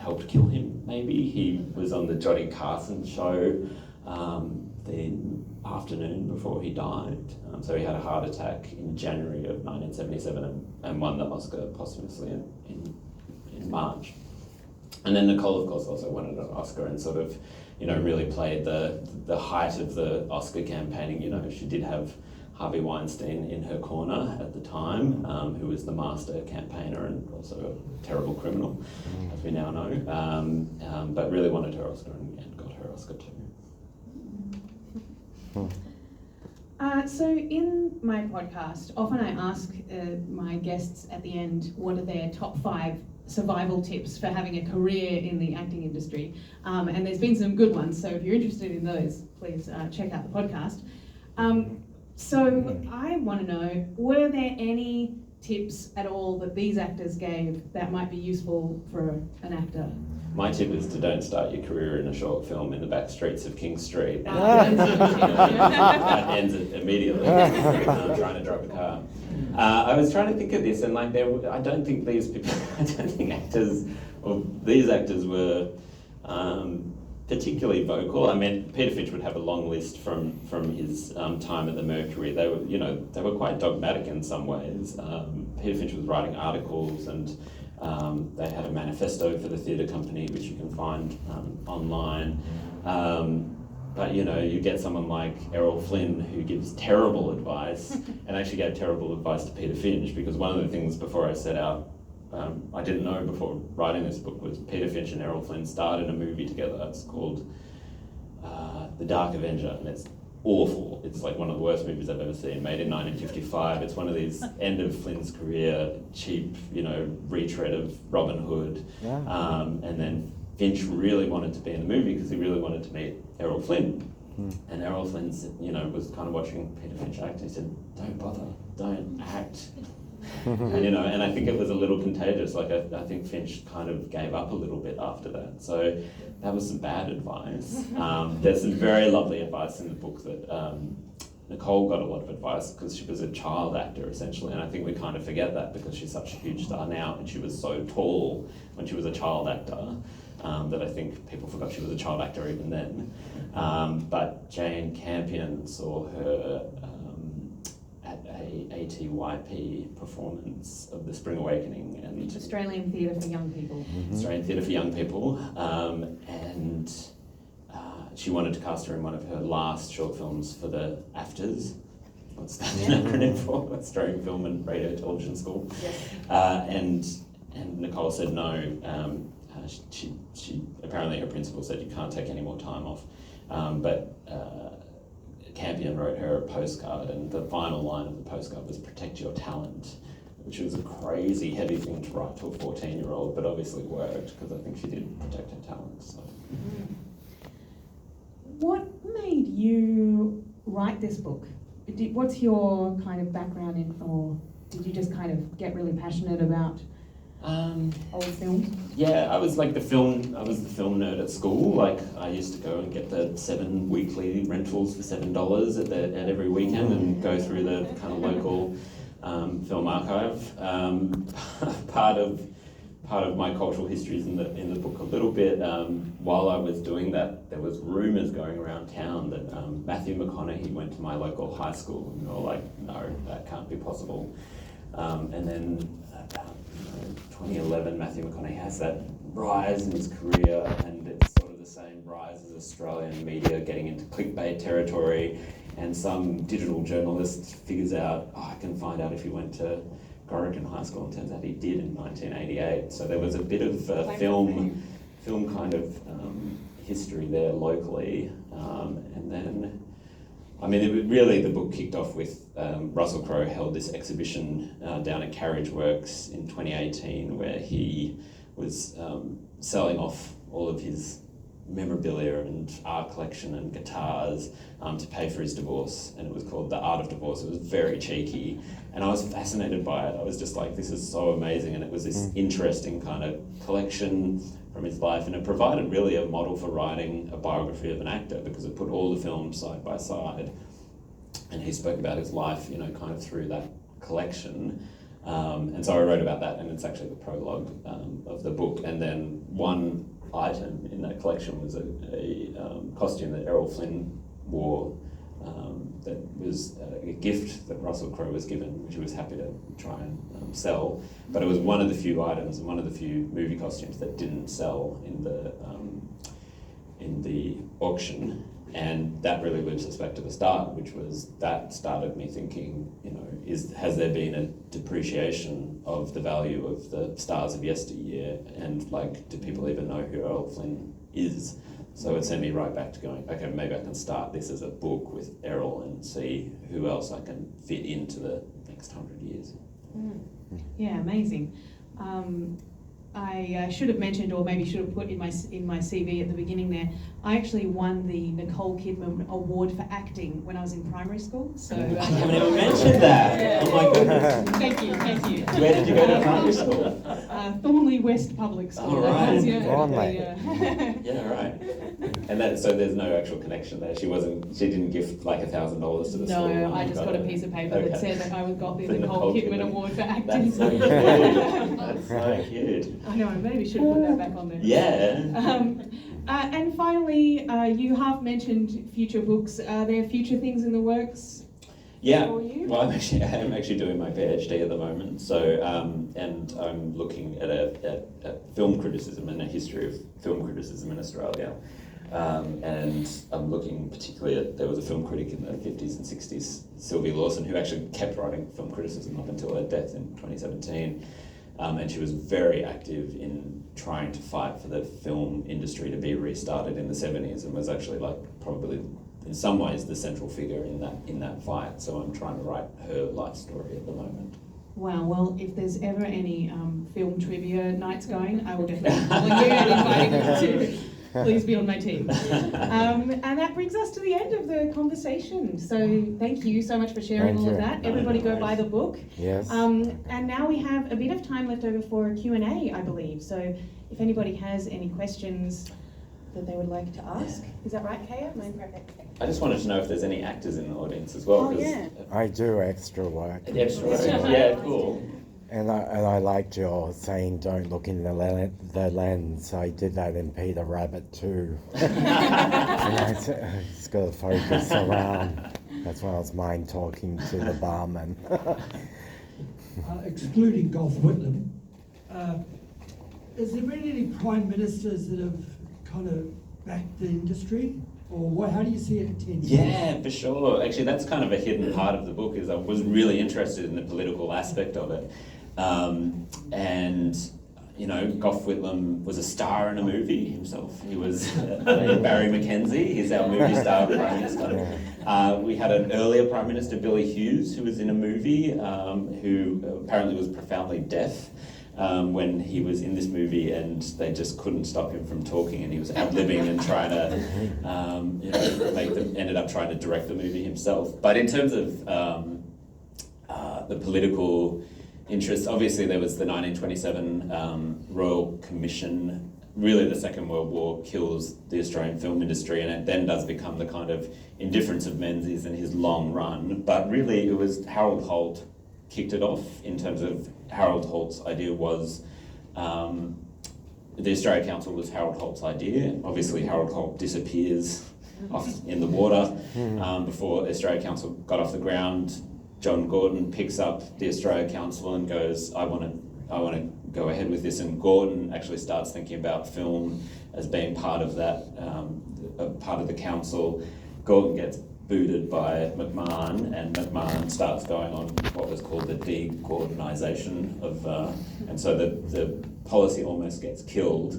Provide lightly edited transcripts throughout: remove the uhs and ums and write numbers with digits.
helped kill him, maybe. He was on the Johnny Carson show the afternoon before he died. So he had a heart attack in January of 1977 and won the Oscar posthumously in March. And then Nicole, of course, also won an Oscar and sort of, really played the height of the Oscar campaigning. She did have Harvey Weinstein in her corner at the time, who was the master campaigner and also a terrible criminal, as we now know, but really wanted her Oscar and got her Oscar too. So in my podcast, often I ask my guests at the end, what are their top 5 survival tips for having a career in the acting industry? And there's been some good ones, so if you're interested in those, please check out the podcast. So I want to know, were there any tips at all that these actors gave that might be useful for an actor? My tip is to don't start your career in a short film in the back streets of King Street. That ends it immediately. Trying to drive a car. I was trying to think of this, and I don't think actors, or these actors were particularly vocal. I mean, Peter Finch would have a long list from his time at the Mercury. They were quite dogmatic in some ways. Peter Finch was writing articles, and they had a manifesto for the theatre company, which you can find online. But you get someone like Errol Flynn, who gives terrible advice, and actually gave terrible advice to Peter Finch, because one of the things before I set out, I didn't know before writing this book, was Peter Finch and Errol Flynn starred in a movie together. It's called The Dark Avenger, and it's awful. It's like one of the worst movies I've ever seen, made in 1955. It's one of these end of Flynn's career, cheap, retread of Robin Hood. Yeah. And then Finch really wanted to be in the movie because he really wanted to meet Errol Flynn. And Errol Flynn, was kind of watching Peter Finch act, and he said, "Don't bother, don't act." And I think it was a little contagious. Like I think Finch kind of gave up a little bit after that. So that was some bad advice. There's some very lovely advice in the book that Nicole got a lot of advice because she was a child actor essentially, and I think we kind of forget that because she's such a huge star now, and she was so tall when she was a child actor that I think people forgot she was a child actor even then. But Jane Campion saw her at a ATYP performance of The Spring Awakening, and Australian Theatre for Young People. Australian Theatre for Young People, and she wanted to cast her in one of her last short films for the AFTRS. What's that acronym for? Australian Film and Radio Television School. Yes. And Nicole said no. She apparently, her principal said you can't take any more time off. But Campion wrote her a postcard, and the final line of the postcard was "Protect your talent," which was a crazy heavy thing to write to a 14-year-old, but obviously worked because I think she did protect her talent. So. What made you write this book? What's your kind of background in, or did you just kind of get really passionate about old films? Yeah, I was the film nerd at school. Like, I used to go and get the 7 weekly rentals for $7 at every weekend and go through the kind of local film archive. Part of my cultural history is in the book a little bit. While I was doing that, there was rumours going around town that Matthew McConaughey went to my local high school, and we were like, no, that can't be possible. And then 2011, Matthew McConaughey has that rise in his career, and it's sort of the same rise as Australian media getting into clickbait territory, and some digital journalist figures out, I can find out if he went to Gorican High School, and turns out he did in 1988. So there was a bit of film kind of history there locally, and then the book kicked off with Russell Crowe held this exhibition down at Carriage Works in 2018 where he was selling off all of his memorabilia and art collection and guitars to pay for his divorce, and it was called The Art of Divorce. It was very cheeky, and I was fascinated by it. I was just like, this is so amazing, and it was this interesting kind of collection from his life, and it provided really a model for writing a biography of an actor because it put all the films side by side, and he spoke about his life, kind of through that collection. And so I wrote about that, and it's actually the prologue of the book. And then one item in that collection was a costume that Errol Flynn wore, that was a gift that Russell Crowe was given, which he was happy to try and sell. But it was one of the few items and one of the few movie costumes that didn't sell in the auction. And that really loops us back to the start, which was that started me thinking, you know, has there been a depreciation of the value of the stars of yesteryear, and like, do people even know who Errol Flynn is? So it sent me right back to going, okay, maybe I can start this as a book with Errol and see who else I can fit into the next 100 years. Yeah, amazing. I should have mentioned, or maybe should have put in my CV at the beginning there, I actually won the Nicole Kidman Award for acting when I was in primary school. So I haven't even mentioned that. Yeah. Oh my goodness. Thank you. Where did you go to primary school? Thornley West Public School. Oh, right. Yeah, right. And that, so there's no actual connection there. She didn't gift like $1,000 to the school. No, I just got a piece of paper that said that I got the Nicole Kidman Award for acting. That's so cute. That's so cute. I know, I maybe should have put that back on there. Yeah. And finally, you have mentioned future books. Are there future things in the works? Yeah, for you? well, I'm actually doing my PhD at the moment. So, and I'm looking at film criticism and a history of film criticism in Australia. And I'm looking particularly at, there was a film critic in the 50s and 60s, Sylvia Lawson, who actually kept writing film criticism up until her death in 2017. And she was very active in trying to fight for the film industry to be restarted in the 70s, and was actually like probably in some ways the central figure in that fight. So I'm trying to write her life story at the moment. Wow, well, if there's ever any film trivia nights going, I will definitely call you and invite you to please be on my team. And that brings us to the end of the conversation. So thank you so much for sharing all of that. Everybody go buy the book. Yes. And now we have a bit of time left over for a Q&A, I believe. So if anybody has any questions that they would like to ask. Is that right, Kaya? I just wanted to know if there's any actors in the audience as well. Oh, yeah. I do extra work. Extra work. Yeah, cool. And I liked your saying, don't look in the lens. I did that in Peter Rabbit too. It's got to focus around. That's when I was mind talking to the barman. Excluding Gough Whitlam, has there been any prime ministers that have kind of backed the industry? Or how do you see it in 10 years? Yeah, for sure. Actually, that's kind of a hidden part of the book, is I was really interested in the political aspect of it. And, you know, Gough Whitlam was a star in a movie himself. He was Barry McKenzie. He's our movie star Prime Minister. We had an earlier Prime Minister, Billy Hughes, who was in a movie, who apparently was profoundly deaf. When he was in this movie, and they just couldn't stop him from talking, and he was ad-libbing and trying to ended up trying to direct the movie himself. But in terms of the political interests, obviously there was the 1927 Royal Commission. Really, the Second World War kills the Australian film industry, and it then does become the kind of indifference of Menzies and his long run. But really, it was Harold Holt kicked it off. In terms of Harold Holt's idea was, the Australia Council was Harold Holt's idea. Obviously Harold Holt disappears off in the water before the Australia Council got off the ground. John Gordon picks up the Australia Council and goes, I want to go ahead with this, and Gordon actually starts thinking about film as being part of that, part of the council. Gordon gets booted by McMahon, and McMahon starts going on what was called the de-Gordonisation of, and so the policy almost gets killed,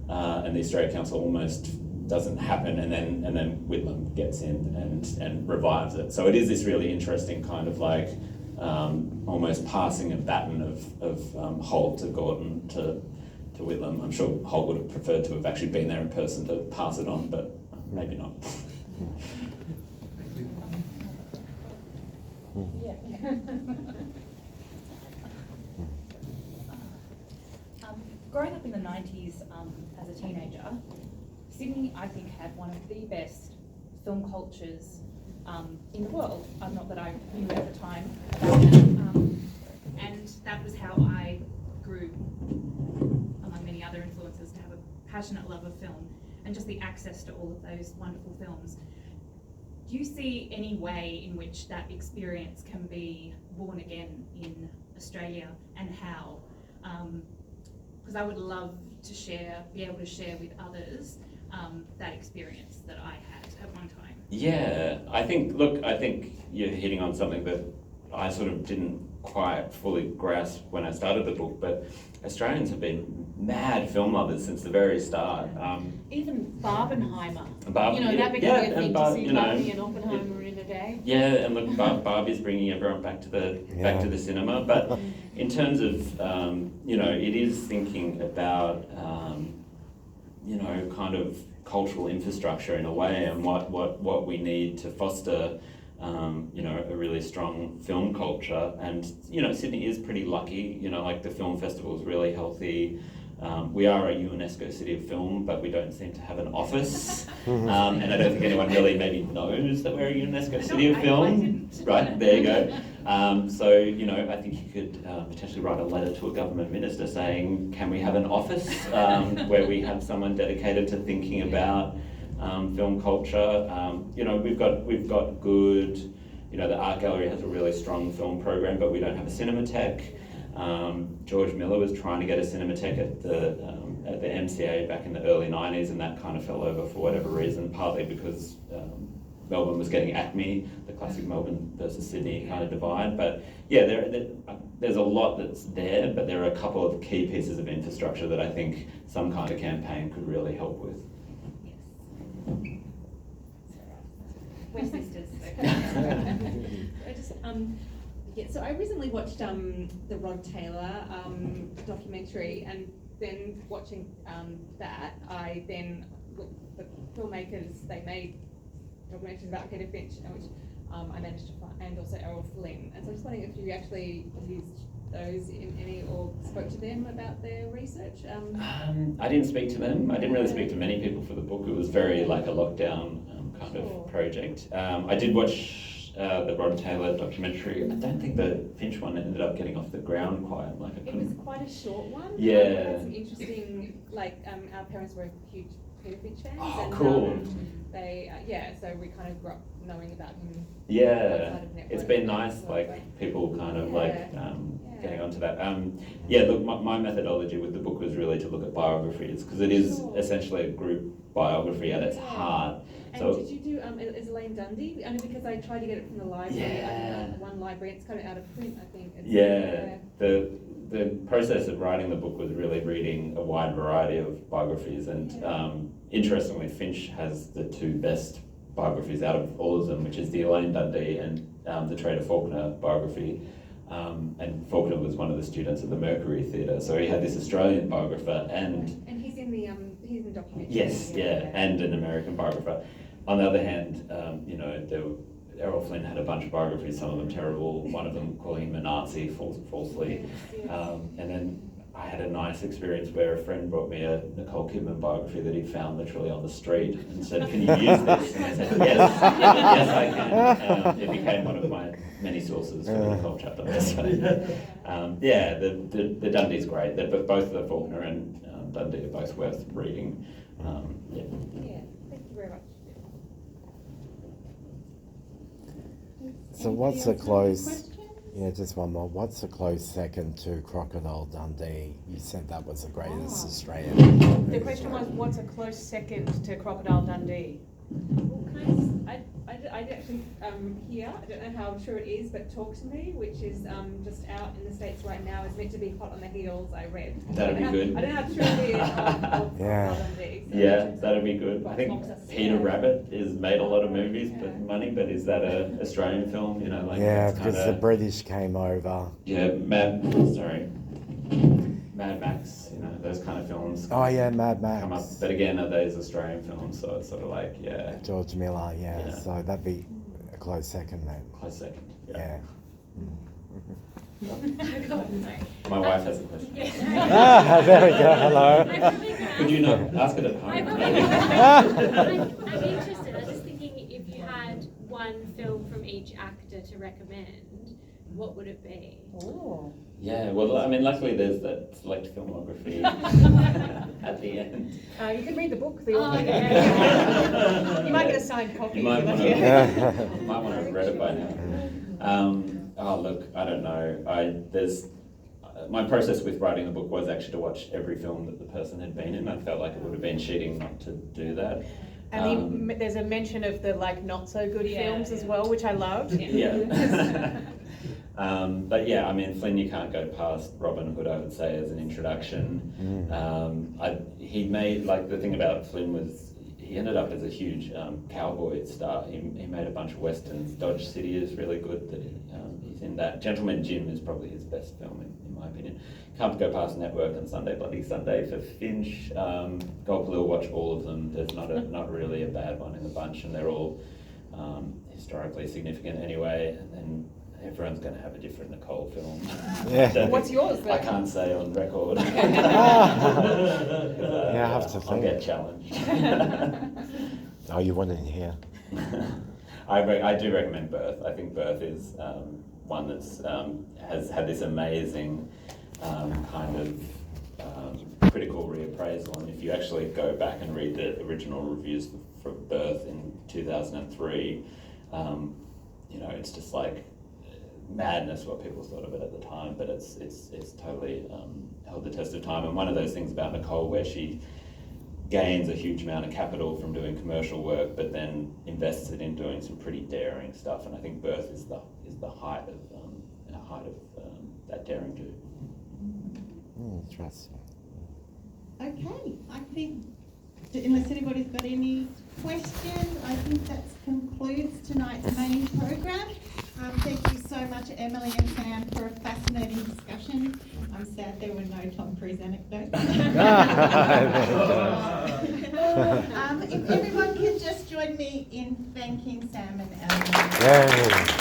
and the Australia Council almost doesn't happen, and then Whitlam gets in and revives it. So it is this really interesting kind of like almost passing a baton of Holt to Gordon to Whitlam. I'm sure Holt would have preferred to have actually been there in person to pass it on, but maybe not. Growing up in the 90s as a teenager, Sydney, I think, had one of the best film cultures in the world. Not that I knew at the time about that. And that was how I grew, among many other influences, to have a passionate love of film and just the access to all of those wonderful films. Do you see any way in which that experience can be born again in Australia, and how? Because I would love to be able to share with others that experience that I had at one time. Yeah, I think you're hitting on something that I sort of didn't quite fully grasp when I started the book, but Australians have been mad film lovers since the very start. Even Barbenheimer. Barbie, That became a thing to see you know, Barbie and Oppenheimer in a day. Yeah, and look, Barbie's bringing everyone back to the cinema. But in terms of it is thinking about kind of cultural infrastructure in a way, and what we need to foster a really strong film culture. And Sydney is pretty lucky. Like the film festival is really healthy. We are a UNESCO City of Film, but we don't seem to have an office. And I don't think anyone really maybe knows that we're a UNESCO City of Film. Right, there you go. I think you could potentially write a letter to a government minister saying, can we have an office where we have someone dedicated to thinking about film culture? We've got good, the art gallery has a really strong film program, but we don't have a cinematheque. George Miller was trying to get a cinematheque at the MCA back in the early 90s, and that kind of fell over for whatever reason, partly because Melbourne was getting ACME, the classic Melbourne versus Sydney kind of divide. But yeah, there's a lot that's there, but there are a couple of key pieces of infrastructure that I think some kind of campaign could really help with. Yes. We're sisters. So I recently watched the Rod Taylor documentary, and then watching that, I then looked, the filmmakers, they made documentaries about Peter Finch, which I managed to find, and also Errol Flynn. And so I'm just wondering if you actually used those in any, or spoke to them about their research. I didn't speak to them. I didn't really speak to many people for the book. It was very like a lockdown kind of project. I did watch the Rod Taylor documentary. I don't think the Finch one ended up getting off the ground quite. It was quite a short one. Yeah. It had some interesting, our parents were huge Peter Finch fans. Oh, and, cool. They, so we kind of grew up knowing about him. Yeah, outside of network. it's been nice, people kind of getting onto that. Look, my methodology with the book was really to look at biographies, because it is essentially a group biography at its heart. And So, did you do is Elaine Dundee? Only because I tried to get it from the library. Yeah. One library, it's kind of out of print, I think. The process of writing the book was really reading a wide variety of biographies, and interestingly, Finch has the two best biographies out of all of them, which is the Elaine Dundee and the Trader Faulkner biography. And Faulkner was one of the students at the Mercury Theatre, so he had this Australian biographer and he's in the documentary. yes, and an American biographer. On the other hand, Errol Flynn had a bunch of biographies, some of them terrible, one of them calling him a Nazi falsely. And then I had a nice experience where a friend brought me a Nicole Kidman biography that he'd found literally on the street and said, can you use this? And I said, yes, yes I can. It became one of my many sources for the Nicole chapter. So, the Dundee's great. But both the Faulkner and Dundee are both worth reading. Yeah, thank you very much. So what's a close? Yeah, just one more. What's a close second to Crocodile Dundee? You said that was the greatest Australian. The question was, what's a close second to Crocodile Dundee? Well, I did actually hear, I don't know how true it is, but Talk to Me, which is just out in the States right now, is meant to be hot on the heels, I read. That'd be good. I don't know how true it is of Yeah. Dundee. So Yeah, that'd be good. I think Peter Rabbit has made a lot of movies, but is that an Australian film? Yeah, because the British came over. Yeah, Mad Max, those kind of films. Oh yeah, Mad Max. Come up, but again, are those Australian films? So it's sort of like, George Miller, Yeah. So that'd be a close second then. close second. Yeah. My wife has a question. Ah, there we go. Hello. Could you not ask it at home? I'm interested. I was just thinking, if you had one film from each actor to recommend, what would it be? Oh. Yeah, well, I mean, luckily there's that select filmography at the end. You can read the book, the Oh, author. yeah. You might get a signed copy. You might if want you're to, lucky. might want to have read it by now. Oh, look, I don't know. My process with writing the book was actually to watch every film that the person had been in. I felt like it would have been cheating not to do that. And there's a mention of the like not so good Yeah, films as yeah. well, which I loved. Yeah. But yeah, I mean, Flynn, you can't go past Robin Hood, I would say, as an introduction. He made, like, the thing about Flynn was he ended up as a huge cowboy star. He made a bunch of westerns. Dodge City is really good that he's in that. Gentleman Jim is probably his best film, in my opinion. Can't go past Network and Sunday Bloody Sunday for Finch. Gold Khalil, watch all of them. There's not really a bad one in the bunch, and they're all historically significant anyway. And then everyone's going to have a different Nicole film. Yeah. What's yours I then? can't say on record. Yeah, I have to I'll think. get challenged. Oh, you want it here? I do recommend Birth. I think Birth is one that's has had this amazing kind of critical reappraisal, and if you actually go back and read the original reviews for Birth in 2003, you know, it's just like madness what people thought of it at the time, but it's totally held the test of time. And one of those things about Nicole where she gains a huge amount of capital from doing commercial work, but then invests it in doing some pretty daring stuff. And I think Birth is the height of that daring too. Interesting. Okay, I think, unless anybody's got any questions, I think that concludes tonight's main program. Thank you so much, Emily and Sam, for a fascinating discussion. I'm sad there were no Tom Cruise anecdotes. If everyone could just join me in thanking Sam and Emily. Yay.